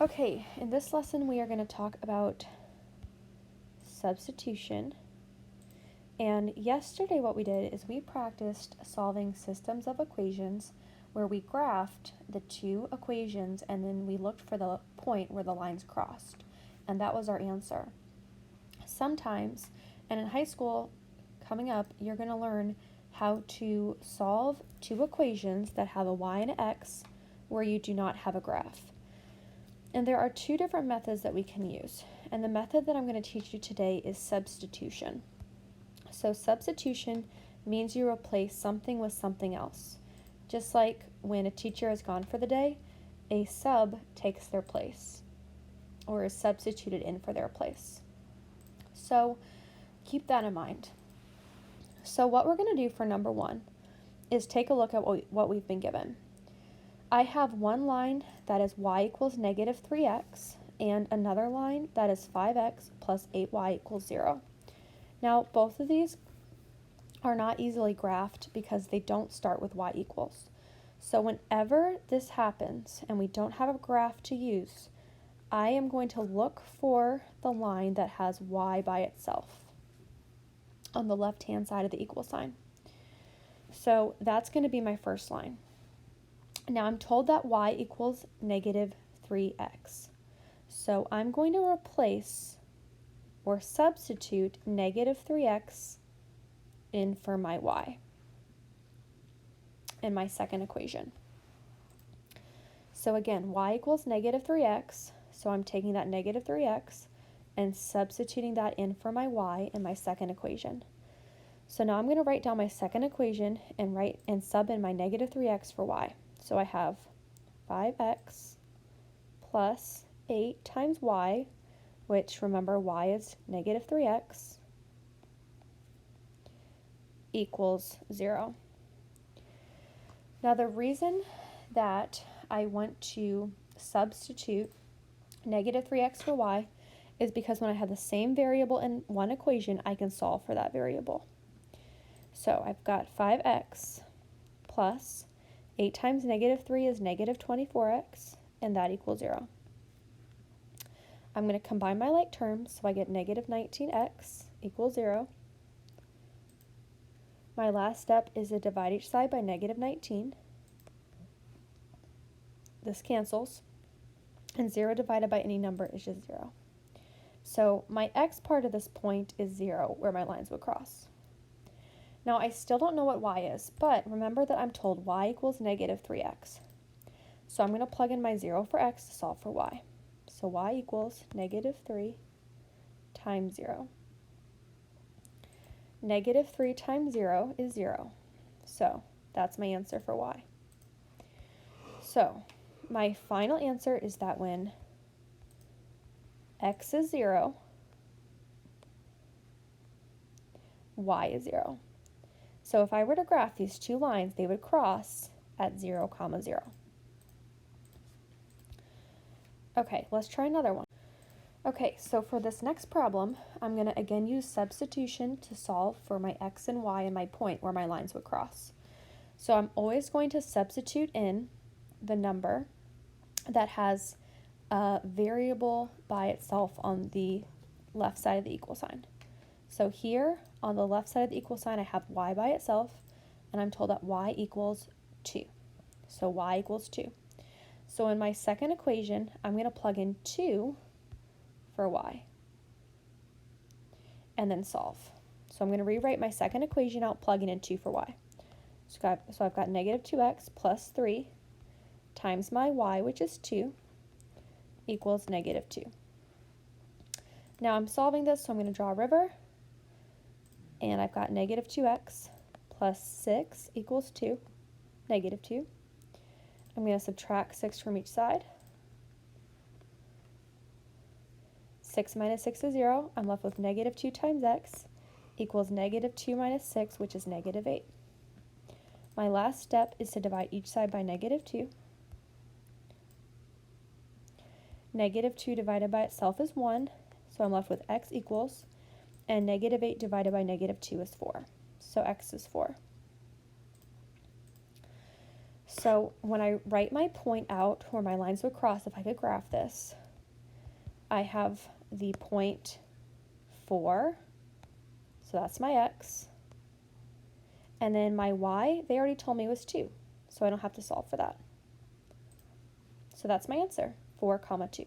Okay, in this lesson we are going to talk about substitution. And yesterday what we did is we practiced solving systems of equations where we graphed the two equations and then we looked for the point where the lines crossed. And that was our answer. Sometimes, and in high school coming up, you're going to learn how to solve two equations that have a y and an x where you do not have a graph. And there are two different methods that we can use. And the method that I'm going to teach you today is substitution. So substitution means you replace something with something else. Just like when a teacher is gone for the day, a sub takes their place or is substituted in for their place. So keep that in mind. So what we're going to do for number one is take a look at what we've been given. I have one line that is y equals negative 3x and another line that is 5x plus 8y equals 0. Now, both of these are not easily graphed because they don't start with y equals. So whenever this happens and we don't have a graph to use, I am going to look for the line that has y by itself on the left-hand side of the equal sign. So that's going to be my first line. Now I'm told that y equals negative 3x. So I'm going to replace or substitute negative 3x in for my y in my second equation. So again, y equals negative 3x. So I'm taking that negative 3x and substituting that in for my y in my second equation. So now I'm going to write down my second equation and sub in my negative 3x for y. So I have 5x plus 8 times y, which remember y is negative 3x, equals 0. Now the reason that I want to substitute negative 3x for y is because when I have the same variable in one equation, I can solve for that variable. So I've got 5x plus 8 times negative 3 is negative 24x, and that equals 0. I'm going to combine my like terms, so I get negative 19x equals 0. My last step is to divide each side by negative 19. This cancels, and 0 divided by any number is just 0. So my x part of this point is 0, where my lines would cross. Now I still don't know what y is, but remember that I'm told y equals negative 3x. So I'm going to plug in my 0 for x to solve for y. So y equals negative 3 times 0. Negative 3 times 0 is 0. So that's my answer for y. So my final answer is that when x is 0, y is 0. So if I were to graph these two lines, they would cross at 0, 0. Okay, let's try another one. Okay, so for this next problem, I'm going to again use substitution to solve for my x and y and my point where my lines would cross. So I'm always going to substitute in the number that has a variable by itself on the left side of the equal sign. So here on the left side of the equal sign, I have y by itself, and I'm told that y equals 2. So y equals 2. So in my second equation, I'm going to plug in 2 for y and then solve. So I'm going to rewrite my second equation out, plugging in 2 for y. So I've got negative 2x plus 3 times my y, which is 2, equals negative 2. Now I'm solving this, so I'm going to draw a river. And I've got negative 2x plus 6 equals 2, negative 2. I'm going to subtract 6 from each side. 6 minus 6 is 0. I'm left with negative 2 times x equals negative 2 minus 6, which is negative 8. My last step is to divide each side by negative 2. Negative 2 divided by itself is 1, so I'm left with x equals, and negative 8 divided by negative 2 is 4. So x is 4. So when I write my point out where my lines would cross, if I could graph this, I have the point 4, so that's my x, and then my y, they already told me was 2, so I don't have to solve for that. So that's my answer, 4, 2.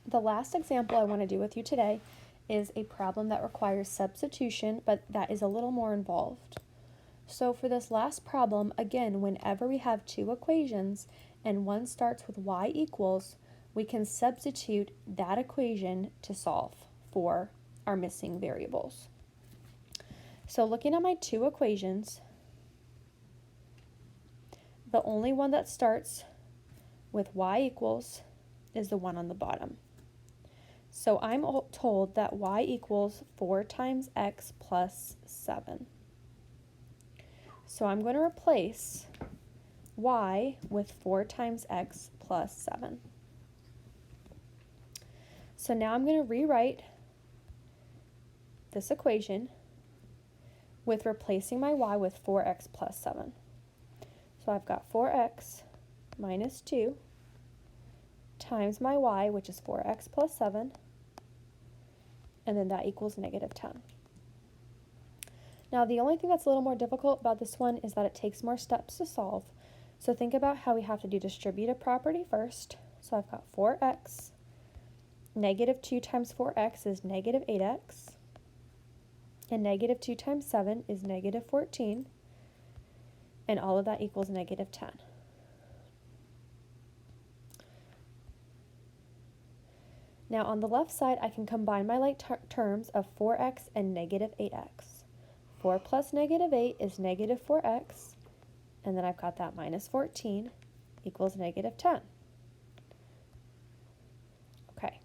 The last example I want to do with you today is a problem that requires substitution, but that is a little more involved. So for this last problem, again, whenever we have two equations and one starts with y equals, we can substitute that equation to solve for our missing variables. So looking at my two equations, the only one that starts with y equals is the one on the bottom. So I'm told that y equals 4 times x plus 7. So I'm going to replace y with 4 times x plus 7. So now I'm going to rewrite this equation with replacing my y with 4x plus 7. So I've got 4x minus 2 times my y, which is 4x plus 7, and then that equals negative 10. Now the only thing that's a little more difficult about this one is that it takes more steps to solve. So think about how we have to do distributive property first. So I've got 4x, negative 2 times 4x is negative 8x, and negative 2 times 7 is negative 14, and all of that equals negative 10. Now on the left side, I can combine my like terms of 4x and negative 8x. 4 plus negative 8 is negative 4x, and then I've got that minus 14 equals negative 10. Okay,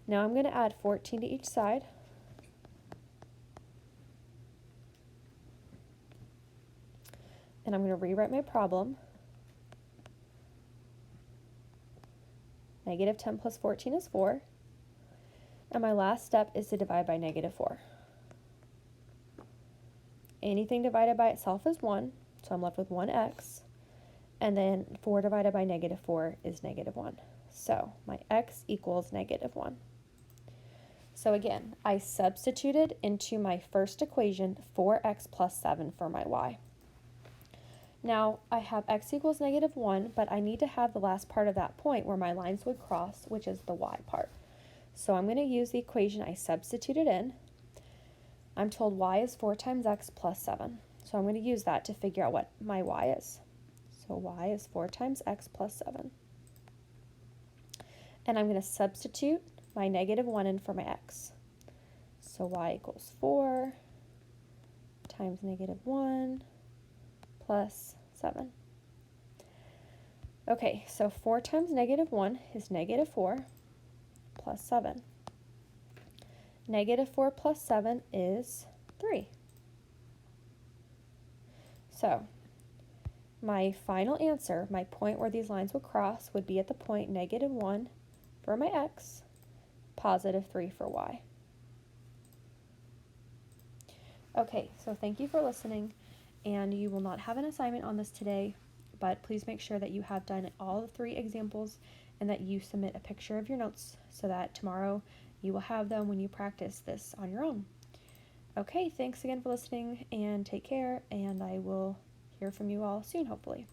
now I'm going to add 14 to each side. And I'm going to rewrite my problem. Negative 10 plus 14 is 4. And my last step is to divide by negative 4. Anything divided by itself is 1, so I'm left with 1x. And then 4 divided by negative 4 is negative 1. So my x equals negative 1. So again, I substituted into my first equation 4x plus 7 for my y. Now I have x equals negative 1, but I need to have the last part of that point where my lines would cross, which is the y part. So I'm going to use the equation I substituted in. I'm told y is 4 times x plus 7. So I'm going to use that to figure out what my y is. So y is 4 times x plus 7. And I'm going to substitute my negative 1 in for my x. So y equals 4 times negative 1 plus 7. Okay, so 4 times negative 1 is negative 4 plus 7. Negative 4 plus 7 is 3. So my final answer, my point where these lines would cross, would be at the point negative 1 for my x, positive 3 for y. Okay, so thank you for listening, and you will not have an assignment on this today, but please make sure that you have done all the 3 examples and that you submit a picture of your notes so that tomorrow you will have them when you practice this on your own. Okay, thanks again for listening, and take care, and I will hear from you all soon, hopefully.